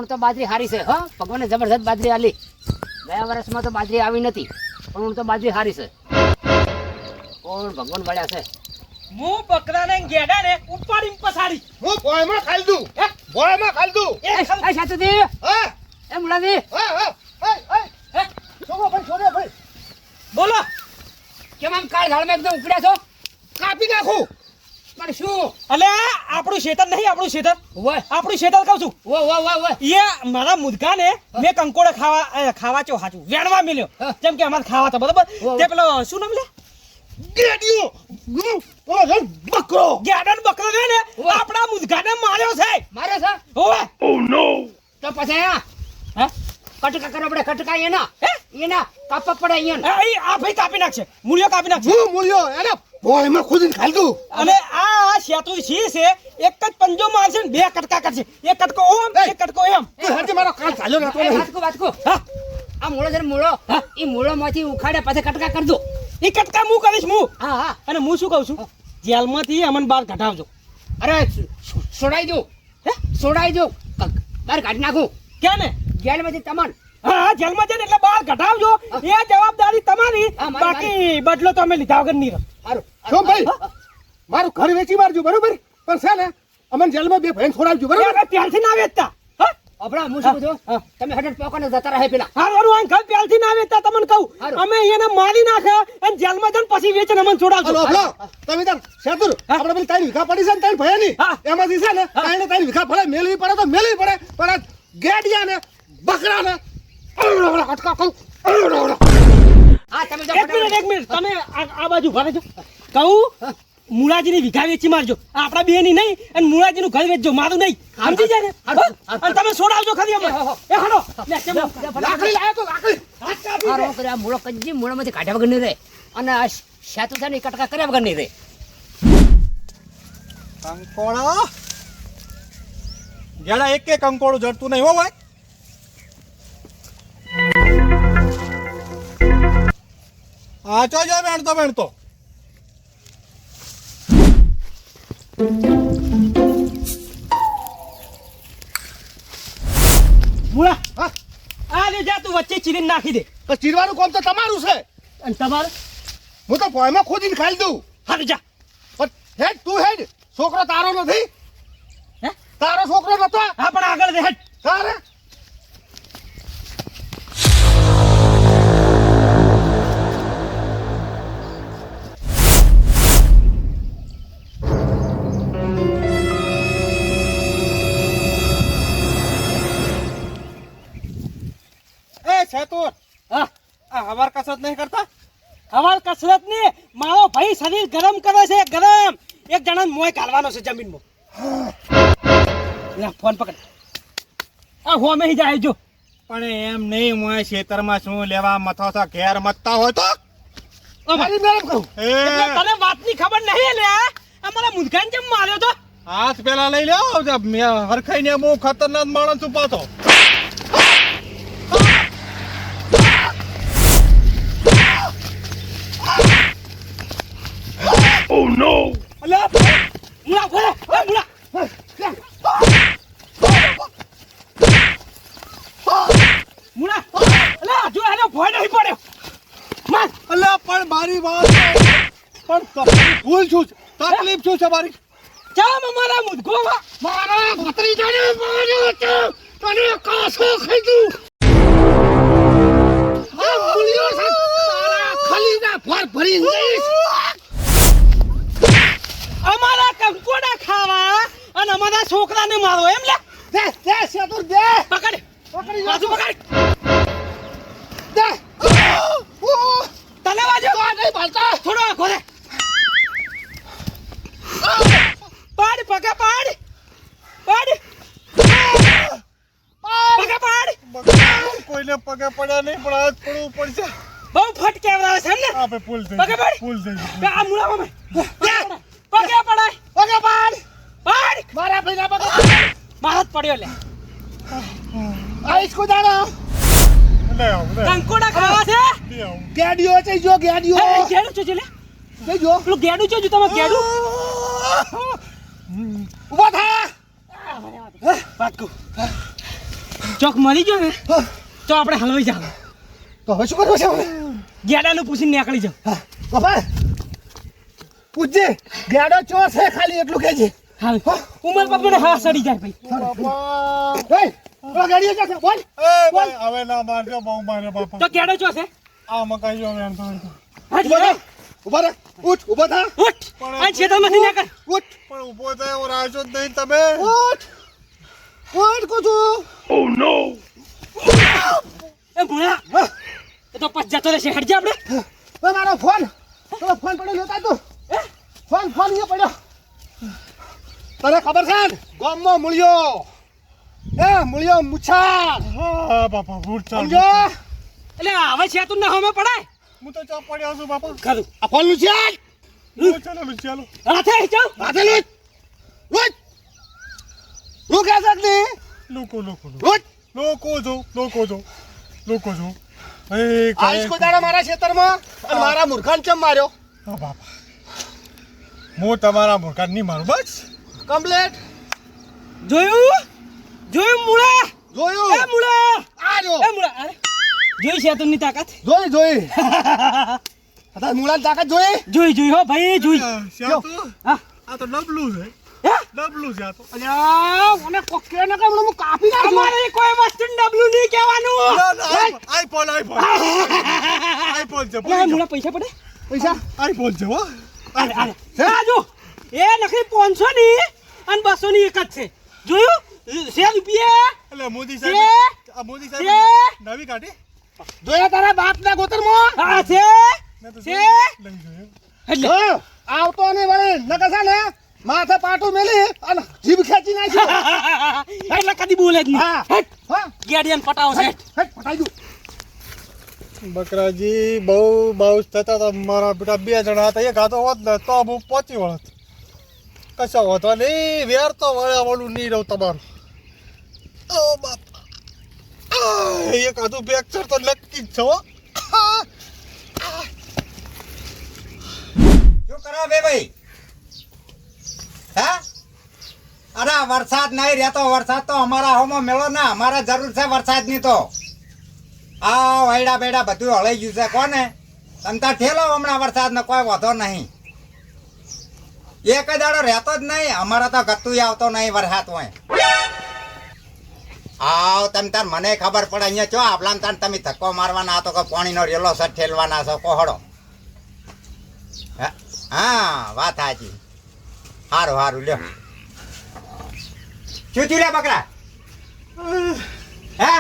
તો બાજરી હારી છે હા ભગવાને જબરજસ્ત બાજરી આલી ગયા વર્ષમાં તો બાજરી આવી નથી પણ તો બાજરી હારી છે કોણ ભગવાન વળ્યા છે હું બકરાને ગેડાને ઉપાડીને પસાડી હું બોયમાં ખાઈ દઉં બોયમાં ખાઈ દઉં એ સાચુજી હા એ મુલાજી હા છોડો ભાઈ બોલો કેમ આમ કાળ ઝાડમાં એકદમ ઉપડ્યા છો કાપી નાખું પણ શું અલે આપણું શેતર નહીં આપણું શેતર ઓય આપણું શેતર કહું છું ઓય એ મારા મુદગાને મેં કંકોડે ખાવા ચો હાચું વેણવા મળ્યો જેમ કે અમારે ખાવા તો બરોબર તે પેલો શું નામ લે ગેડિયો બકરો ગેડન બકરો છે ને આપણા મુદગાને માર્યો છે મારે છે ઓય ઓ નો તો પછી હે કટકા કરો પડે કટકા એના કાપા પડે અહીંયા આ ભાઈ કાપી નાખશે મૂળિયો કાપી નાખશે હું મૂલ્યો એને બોયમાં ખોદીને ખાઈ દઉં અને આ શેતુ સી છે એક જ પંજો મારશે ને બે કટકા કરશે એક કટકો ઓમ એક કટકો એમ તું હરજે મારો કાન ચાલ્યો રહેતો નહીં વાતકો આ મૂળો છે ને મૂળો એ મૂળોમાંથી ઉખાડે પછી કટકા કરી દો એ કટકા હું કરીશ હું હા અને હું શું કહું છું જેલમાંથી અમને બહાર કઢાવજો અરે છોડાઈ દો છોડાઈ દો બહાર કાઢી નાખું ક્યાં ને જેલમાંથી તમન હા જેલમાં જઈને એટલે બહાર કઢાવજો એ જવાબદારી તમારી બાકી બદલો તો અમે લીધા વગર નહીં રહો સારું શું ભાઈ મારું ઘર વેચી મારજો બરોબર પણ છે ને અમને જેલમાં બે ભાઈ છોડાવજો બરોબર પ્યાલથી ના વેચતા આપણા હું શું કહું તમે હઠ પોકાને જતા રહે પેલા હારું આ ઘર પ્યાલથી ના વેચતા તમને કહું અમે એને મારી નાખે અને જેલમાં જઈને પછી વેચીને અમને છોડાવજો તમે તાર શેતુર આપણે પેલી ત્રણ વીઘા પડી છે ને ત્રણ ભયાની એમાંથી છે ને ત્રણ વીઘા ભલે મેળવી પડે તો મેળવી પડે પણ ગેડિયા ને બકરા ને અટકા કહું હા તમે એક મિનિટ તમે આ બાજુ ઉભા રહેજો કહું મુળાજીની વીઘા વેચી મારજો આપણા બેની નહીં અને મુળાજીનું ઘર વેચજો મારું નહીં સમજી જાય ને અને તમે છોડાવજો ખરી અમે એ હડો લાકડી લાયો તો લાકડી હારો કર્યા મૂળો કજી મૂળોમાંથી કાઢ્યા વગર નહીં રહે અને આ શાતુ છે ને કટકા કર્યા વગર નહીં રહે કંકોડો જેડા એક કંકોડું જડતું નહીં હો ભાઈ આ ચો જો વેણતો મુળા આ લે જા તું વચ્ચે ચીરીને નાખી દે તો ચીરવાનું કામ તો તમારું છે અને તમારે હું તો પોયમાં ખોદીને ખાઈ દઉં હાલ જા પણ હેડ તું હેડ છોકરો તારો નથી હે તારો છોકરો નતો હા પણ આગળ દે હેડ તારે શેતુર હા આ હવાર કસરત નહીં કરતા હવાલ કસરત ને મારો ભાઈ શરીર ગરમ કરે છે ગરમ એક જણા મોય કાઢવાનો છે જમીનમાં લે ફોન પકડ આ હો મે જાય જો પણ એમ નહીં મોય ખેતરમાં શું લેવા મથો છો ઘેર મતતા હોય તો મારી મેળમ કહું એટલે તને વાતની ખબર નહીં લે અમારા મુદગાન જેમ માર્યો તો હાથ પેલા લઈ લ્યો હરખાઈને બહુ ખતરનાક માણસ ઉપાતો Oh no! અલ્યા મુલા બોલે એ મુલા મુલા અલ્યા જો આનો ભોય નહીં પડ્યો માર અલ્યા પણ મારી વાત પણ ભૂલ છું તકલીફ શું છે મારી ચામ અમારા મુદગો મારા ભત્રીજાને માર્યો છે તને કાસો ખાઈ દઉં આ મૂલ્યો છે તારા ખલીના ભર ભરી જઈશ અમારા કંકોડા ખાવા અને અમારા છોકરાને મારો એમ લે દે શેતુર દે પકડ પકડી બાજુ પકડ દે તને બાજુ તો નહીં પાડતા થોડો આખો રે પાડ પગે પાડ પાડ પગે પાડ કોઈને પગે પડ્યા નહીં પણ આજ પડવું પડશે બહુ ફટ કેવરાવે છે એમ ને આપે પુલ થઈ પગે પાડ પુલ થઈ આ મુળા મે પગે પડાય પગે પાડ પાડ મારા ભાઈના પગે મારત પડ્યો લે આઈસ કુદાડો લે આવ લે કંકોડા ખાવા છે લે આવ ગેડિયો છે જો ગેડિયો ગેડું છે લે જો પેલું ગેડું છે તમે ગેડું ઉભો થા પાટકો ચોક મળી ગયો ને તો આપણે હલવાઈ જાવ. તો હવે શું કરવું છે હવે? ગેડાનું પૂછીને નીકળી જાવ. હા બાપા પૂછજે ગાડો ચો છે ખાલી એટલું કહેજે. હાલ ઉમર બાપને હા સડી જાય ભાઈ. બાપા એ પેલા ગાડીએ જા છે બોલ. એ ભાઈ હવે ના મારજો બહુ મારે બાપા તો ગેડો ચો છે આ મકાઈ જો વેણ તો ઉભા રહે ઉભા રહે ઉઠ ઊભો થા ઉઠ આ ખેતરમાંથી નીકળ. ઉઠ પણ ઊભો થાય એવો રાજો જ નહીં તમે ઉઠ ઉઠ કુતું. એ ભૂણા એ તો પછ જતો રહેશે. હટજે આપણે. એ મારો ફોન તો ફોન પડ્યો લેતા તું. ફોન અહીંયા પડ્યો. તને ખબર છે ને ગામમાં મૂળિયો મૂળિયો મુછાર હા બાપા ભૂત ચાલ સમજો. એટલે હવે છે તું ના હમે પડાય હું તો ચા પડ્યો છું બાપા ખરું. આ ફોન નું છે ચાલો ચાલો હાથે જાવ. હાથે લૂટ લૂટ તું કે છે ને લોકો લોકો લૂટ લોકો જો એ આઈસ કો દાડા મારા ખેતરમાં અને મારા મૂર્ખાને કેમ માર્યો હા બાપા હું તમારા મોઢા નહીં મારું બસ કમ્પ્લેટ જોયું મુળા. જોયું એ મુળા આ જો એ મુળા અરે જોઈ છે તુંની તાકાત. જોઈ અત્યારે મુળાની તાકાત જોઈ હો ભાઈ જોઈ. શ્યાતુ હા આ તો ડબલું છે હે ડબલું છે આ તો અલ્યા મને કોકે ને કે હું કાપી નાખું. અમારે કોઈ વસ્તુ ડબલું નહીં કહેવાનું. આઈફોન છે અરે મુળા પૈસા પડે. પૈસા આઈફોન છે હો અરે આ જો એ નખરી 500 ની અને 200 ની એક જ છે. જોયું 100 રૂપિયા એટલે મોદી છે સાહેબ આ મોદી છે. સાહેબ નવી કાઢી જોયા તારા બાપના ગોતરમાં હા છે મેં તો છે. લઈ જોયું એટલે જો, આવતો ને વળી નકર છે ને માથે પાટું મેલી અને જીભ ખેંચી નાખી. એટલે કદી બોલે જ નહીં. હા. હેટ હા ગેડિયન પટાવો છે. હેટ પટાઈ દઉં. બકરાજી બહુ થતા હતા મારા બેટા 2 જણા હતા એક હાથો હોત ને તો હું પહોંચી વળત કશો હોતો નહીં વેર તો વાળું નહીં રહું તમારું ઓ બાપા એક હાથું ફ્રેક્ચર તો નક્કી જ છે હો શું કરો બે ભાઈ હા અરે વરસાદ નહીં રહેતો વરસાદ તો અમારા હોમાં મેળો ના અમારે જરૂર છે વરસાદની તો આ વૈડા બેડા બધું હળાઈ ગયું છે કોને તમતા ઠેલો હમણાં વરસાદનો કોઈ વાંધો નહીં એક દાડો રહેતો જ નહીં અમારે તો ગતું આવતો નહીં વરસાદ હોય આવ તમ તાર મને ખબર પડે અહીંયા ચો આપલામ તાર તમે ધક્કો મારવાના હતો કે પાણીનો રેલો સર ઠેલવાના છો કોહડો હા વાત સાચી સારું લ્યો શું થયું લે બકરા હે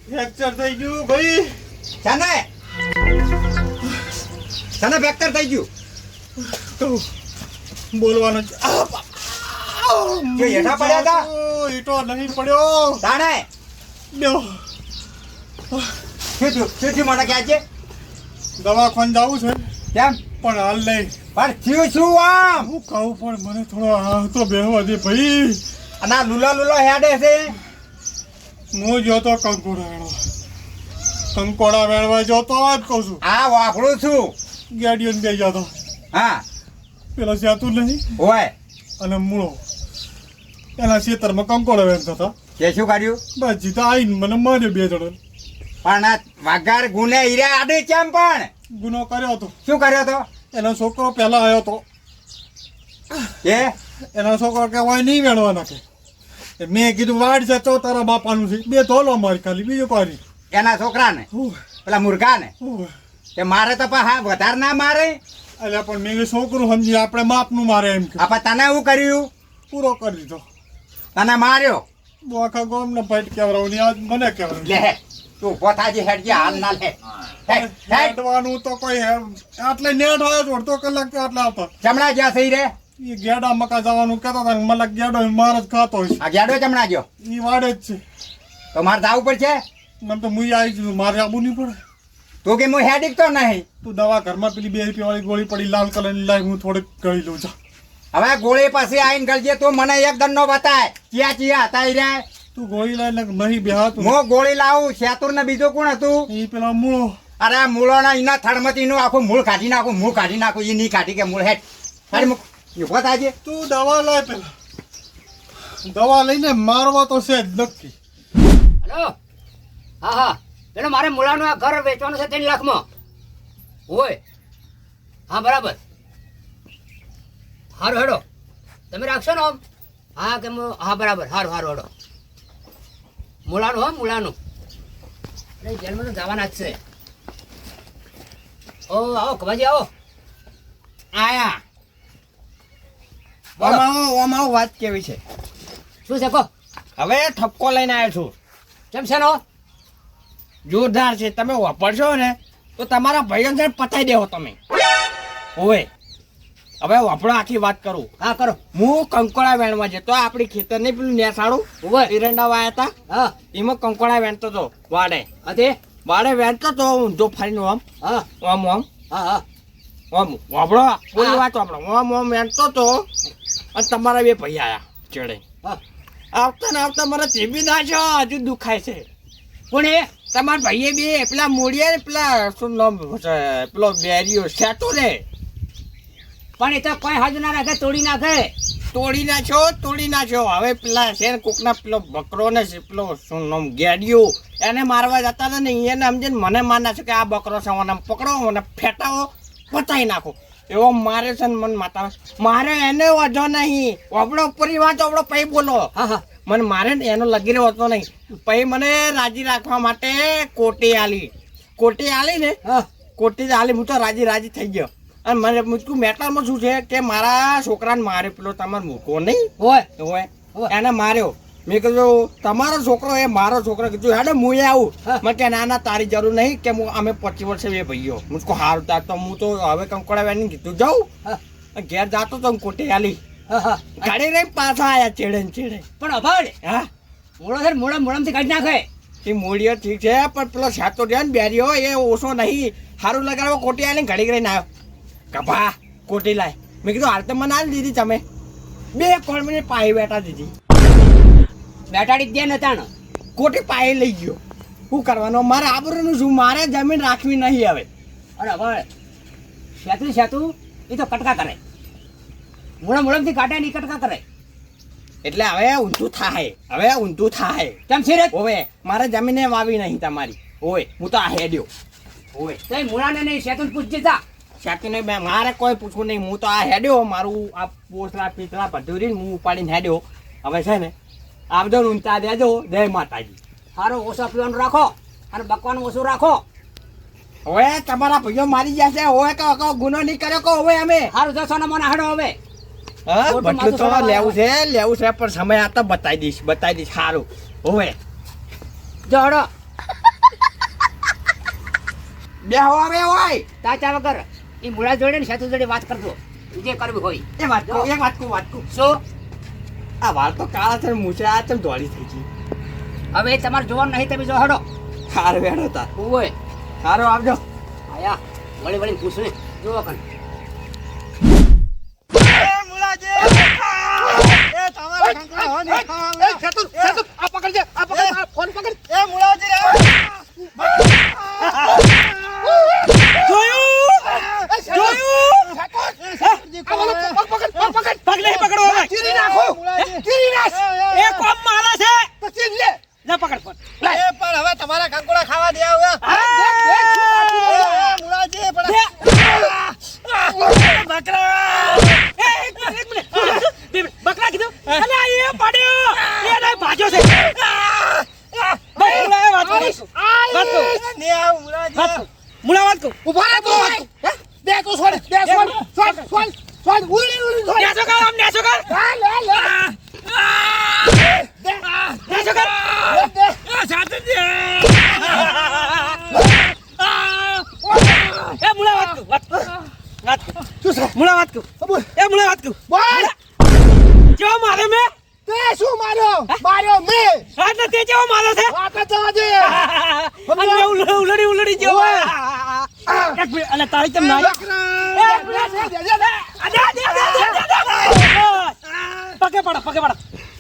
ફ્રેક્ચર થઈ ગયું ભાઈ તને ફ્રેક્ચર થઈ ગયું તો બોલવાનું છે જો હેઠા પડ્યા હતા ઈટો નહીં પડ્યો તાણે લ્યો શું થયું મને ક્યાં છે દવાખાને જવું છે કેમ પણ હાલ નહીં પણ થયું શું આમ હું કહું પણ મને થોડો હાથ તો બેહવા દે ભાઈ અને આ લુલો હેડે છે હું જોતો કંકોડા વેણવા જોતો જ કહું છું આ વાપરું છું ગાડીઓ બે જતો હા પેલા સેતું નહીં હોય અને મૂળો એના ખેતરમાં કંકોડા વેણતા હતા તે શું કર્યું બસ જીતા આવીને મને માર્યો 2 જણા પણ આ વગર ગુને હીરા આડે કેમ પણ ગુનો કર્યો હતો શું કર્યો તો એનો છોકરો પહેલા આવ્યો હતો કે એના છોકરો કે વાય નહીં વેણવા નાખે મેં કીધું વાડ છે તો તારા બાપાનું છે 2 ધોલો મારી ખાલી બીજું કોઈ એના છોકરાને પેલા મુર્ગાને તે મારે તો પણ હા વધારે ના મારે એટલે પણ મેં છોકરું સમજી આપણે માપનું મારે એમ કે આપણે તને શું કર્યું પૂરો કરી દીધો તને માર્યો આખા ગામને ફાઈટ કેવરાવની આજ મને કેવરાવ લે તું ઉભો થાજી હેડજી હાલ ના લે હેડ હેડવાનું તો કોઈ આટલે નેટ આવ્યો અડધો કલાક તો આટલે આવતો ચમડા જ્યાં થઈ રે એ ગેડા મકા જવાનું કહેતા હતા મને ગેડો માર જ ખાતો હોય આ ગેડો ચમડા જો એ વાડે જ છે તો મારે જવું પડશે મને તો મુઈ આવી ગયું મારે આબુ નહીં પડે તું કે હું હેડિક તો નહીં તું દવા ઘરમાં પેલી 2 રૂપિયા વાળી ગોળી પડી લાલ કલરની લાવી હું થોડીક ગળી લઉં છું હવે ગોળી પાસે આવીને ગળજે તું મને એક દંડો બતાય ચિયા હતા રે તું ગોળી લઈને નહીં બેહાતું હું ગોળી લાવું શેતુર ને બીજું કોણ હતું એ પેલા મૂળો અરે મૂળો ના એના થડમતી નું આખું મૂળ કાઢી નાખું એ નહીં કાઢી કે મૂળ હેઠ અરે ઉભો થાજે તું દવા લાય પેલા દવા લઈને મારવા તો છે જ નક્કી હેલો હા હા પેલો મારે મૂળાનું આ ઘર વેચવાનું છે 3 લાખમાં હોય હા બરાબર સારું હેડો તમે રાખશો ને આમ હા કે હા બરાબર સારું સારું હેડો મૂળાનું હા મૂળાનું અરે જેલમાં તો જવાના જ છે ઓ આવો કબાજી આવો આયા બોલો. ઓમાં વાત કેવી છે શું છે કહો હવે ઠપકો લઈને આવ્યો છું કેમ છે નો જોરદાર છે તમે વાપરશો ને તો તમારા ભાઈઓને છે ને પતાઈ દેવો તમે ઓય હવે વાપરો આખી વાત કરું હા કરો હું કંકોડા વેણવા જતો આપણી ખેતર નહીં પેલું નેસાડું ઓવે. એરંડા વાયા હતા હા એમાં કંકોડા વેણતો હતો વાડે અતે વાડે વેણતો તો ઊંધો ફરીને આમ હા આમ આમ હા હા આમ વાપરો પૂરી હા. વાત વાપરો આમ આમ વેણતો તો અને તમારા બે ભાઈ આયા ચડે હા આવતા ને આવતા મારા ચીબી નાખ્યો હજુ દુખાય છે કોણ એ તમારા ભાઈએ બે પેલા મોડિયા ને પેલા શું નામ છે પેલો બેરીઓ સેટો રે પણ એ તો કોઈ હાજુ ના રાખે તોડી નાખે તોડી નાખ્યો હવે પેલા છે ને કોકના પેલો બકરો ને છે પેલો શું નામ ગેડિયો એને મારવા જતા હતા ને એને સમજીને મને માર નાખ્યો કે આ બકરો છે મને પકડો મને ફેટાવો પતાઈ નાખો એવો મારે છે ને મને માતા મારે એને વાંધો નહીં આપણો પરિવાર તો આપણો પૈ બોલો હા હા મને મારે ને એનો લગી રહ્યો હતો નહીં પછી મને રાજી રાખવા માટે કોટી આલી ને હા કોટી આલી હું તો રાજી થઈ ગયો અને મને મુજકું મેટલમાં શું છે કે મારા છોકરાને મારે પેલો તમારો મૂકો નહીં હોય હોય હોય. એને માર્યો મેં કીધું તમારો છોકરો એ મારો છોકરો કીધું હેડે હું આવું હા. મેં કે ના તારી જરૂર નહીં કે હું અમે 25 વર્ષે બે ભાઈઓ મુજકો હારું તાર તો હું તો હવે કંકોડા વેણી કીધું જાઉં હા ઘેર જાતો તો કોટી આલી હા હા ગાડી રહી પાછા આયા ચેડે ને ચેડે પણ અભાડ હા મૂળો છે મૂળામથી કાઢી નાખે એ મૂળિયો ઠીક છે પણ પેલો સાતો રહ્યા ને બેરીઓ એ ઓછો નહીં સારું લગાડવો કોટી આલી ઘડી કરીને આવ્યો કપા કોટી લાય મેં કીધું હાલ તો મને આલી દીધી તમે 2 કોણ મિનિટ પાઈ બેઠા દીધી બેટાડી જ દે ને તાણ કોટી પાઈ લઈ ગયો શું કરવાનું મારે આબરૂનું શું મારે જમીન રાખવી નહીં હવે અરે હવે સેતું એ તો કટકા કરે મૂળામથી કાઢે ને ઈ કટકા કરે એટલે હવે ઊંધું થાય કેમ છે રે હવે મારે જમીને વાવી નહીં તમારી ઓય હું તો આ હેડ્યો ઓય તો મૂળાને નહીં સેતું પૂછજે જા શાકીને મારે કોઈ પૂછવું નહીં હું તો આ હેડ્યો મારું આ પોસલા પીતળા બધું રીને હું ઉપાડીને હેડ્યો હવે છે ને આવજો ને ઊંચા દેજો જય માતાજી સારો ઓછો પીવાનું રાખો અને બકવાનું ઓછું રાખો હવે તમારા ભાઈઓ મારી જશે હવે કહો ગુનો નહીં કર્યો કહો હવે અમે સારું જશો ને મને હાડો હવે હા ખોટું બટલું માથું તો ચડાવવા લેવું છે પણ સમય આતા બતાવી દઈશ સારું હવે જો હાડો બેહો હવે હોય તાચા વગર એ મૂળા જોડે ને સેતુ જોડે વાત કરજો જે કરવી હોય એક વાત કહું શું આ વાળ તો કાળા છે મૂછે આ ચમ દોડી થઈ ગઈ હવે તમારે જોવાનું નહીં તમે જો હાડો હાર વેડો તાર ઓય સારો આવજો આયા વળી પૂછને જોવો કણ આ પકડ આ ફોન પકડ પગ નહીં પકડો હવે ચીરી નાખો ચીરી નાખ એ કોમ મારા છે તો ચીર લે જા પકડ પકડ પણ હવે તમારા કંકોડા ખાવા દે હવે મુળાજી પણ બકરા કીધું અલે આ એ પડ્યો એ નહીં ભાજો છે બસ મુળા વાત કરો ને આ મુળાજી મુળા વાત કરો ઉભા રહે તો બે તો છોડ ઉડી છોડ નેસો કર આમ નેસો કર લે નેસો કર સાથે દે એ મુળા વાત કર મુળા વાત કર એ મુળા વાત કર બોલ જો મારે મે તે શું માર્યો મે એટલે તે જેવો મારે છે વાત જવા દે અને ઉલડી જેવો એક મિનિટ અને તારી કેમ ના પગે પડ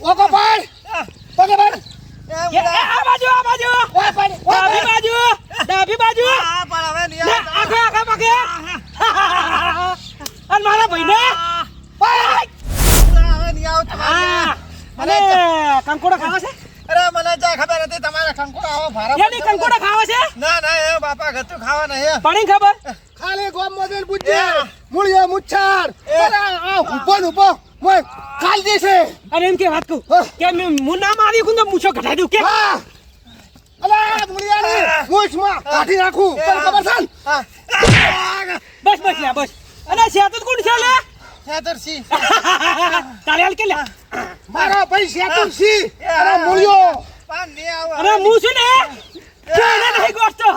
ઓકો પાડ પગે પાડ આ બાજુ ઓય પાડ ડાબી બાજુ આ પણ હવે નહીં આગળ પગે અને મારા ભાઈને હવે નહીં આવ તમારે અને કંકોડો ખાવા છે અરે મને જા ખબર હતી તમારે કંકોડા આવો ભારા એની કંકોડા ખાવા છે ના ના એ બાપા ગતું ખાવાના હે પાણી ખબર ખાલી ગોમ મોદેલ પૂછજે મૂળિયા મુચ્છાર આ ઉભો ને ઉભો મોય કાલ દેશે અને એમ કે વાત કહું કે હું ના મારી કું તો મૂછો ઘટાડી દઉં કે હા અલા મૂળિયાની મૂછમાં કાઢી નાખું તને ખબર છે બસ બસ લે બસ અને સેતું કોણ છે લે ખેતરસી તારે હાલ કે લે મારો ભાઈ શેતુરસી અરે મૂળિયો પાન ને આવો અને હું છું ને કેને નહીં ગોઠતો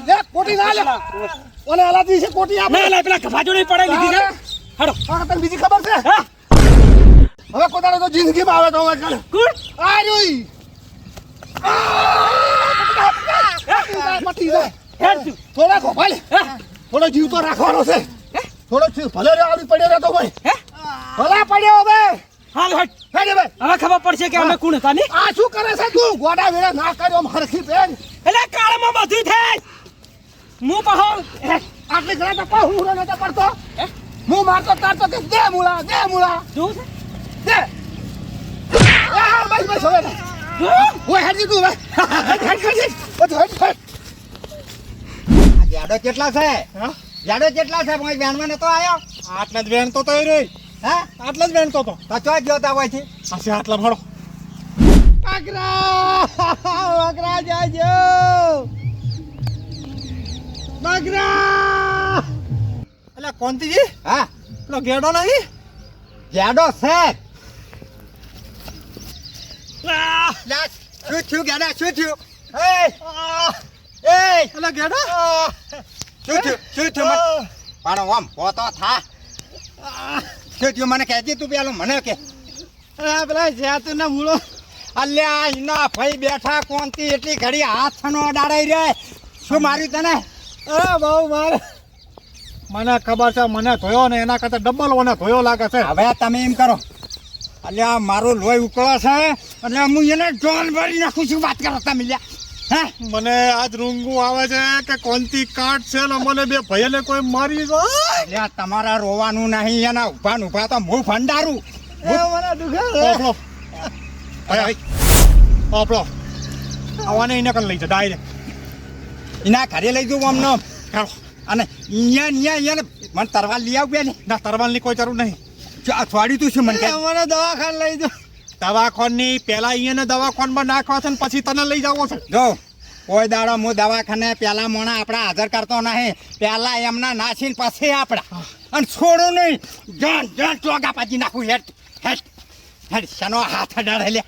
લે કોટી ના લે ઓલે આલાદી છે કોટી આપે ના લે પેલા ગભા જોડે પડે લીધી છે હડો હા તને બીજી ખબર છે હા હવે કોદાળો તો જિંદગીમાં આવે તો હવે ચાલે કોણ આ જોઈ પટી જાય હેડ તું થોડા ખોપાલે થોડો જીવ તો રાખવાનો છે થોડો જીવ ભલે રે આવડી પડ્યો રહેતો ભાઈ ભલે પડ્યો હવે હાલ હટ હેડે ભાઈ હવે ખબર પડશે કે અમે કોણ હતા ને આ શું કરે છે તું ગોડા વેડા ના કર્યો આમ હરખી પેન એટલે કાળમાં બધું થાય હું પહો આટલી ઘણા તો પાહુ રો નતો પડતો હું મારતો તારતો કે દે મુલા જોઉં છે દે આ બસ બસ હવે ઓય હેડી તું ભાઈ બધું હેડ આ જાડો કેટલા છે જાડો કેટલા છે કોઈ વેણમાં નતો આવ્યો આટલા જ વેણતો તો એ રે હે આટલા જ વેણતો તો તો ચો જોતા હોય છે આશે આટલા ભણો વગરા જાજો નાગરા એટલે કોંતીજી હા પેલો ગેડો નહીં જાડો છે આ, લા, શું થયું ગાડા શું થયું એ એટલે ગેડો શું થયું મને પણ આમ પોતો થા શું થયું મને કહેજે તું પેલું મને કે પેલા જ્યાં ના મૂળો અલ્યા એના ભાઈ બેઠા કોણતી એટલી ઘડી હાથ નો અડાડાઈ રે શું માર્યું તને અરે બહુ મારે મને ખબર છે મને ધોયો ને એના કરતા ડબલ મને ધોયો લાગે છે હવે તમે એમ કરો અલ્યા મારું લોહી ઉકળો છે એટલે હું એને જોન ભરી નાખું છું વાત કરો તમે લ્યા હે મને આજ રૂંગું આવે છે કે કોનથી કાટ છે ને મને બે ભાઈને કોઈ મારી જાય અલ્યા તમારા રોવાનું નહીં એના ઉભા ને ઉભા તો હું ભંડારું ઓપલો ઓપલો આવવાને એને કન લઈ જા ડાયરેક્ટ એના ઘરે લઈ જવું અમને ચાલો અને અહીંયા મને તરવાર લઈ આવ બે ને ના તરવાલની કોઈ જરૂર નહીં છોડી તું છું મને કહે મને દવાખાને લઈ જાઓ દવાખાની પેલા અહીંયા દવાખાનમાં નાખવા છે ને પછી તને લઈ જાવો છે જો કોઈ દાડો હું દવાખાને પેલા મોણા આપણા હાજર કરતો નહીં પેલા એમના નાસીને પછી આપણા અને છોડું નહીં જાન ચોગા પાછી નાખું હેઠ હેઠ હેઠ શનો હાથ અડાડે લે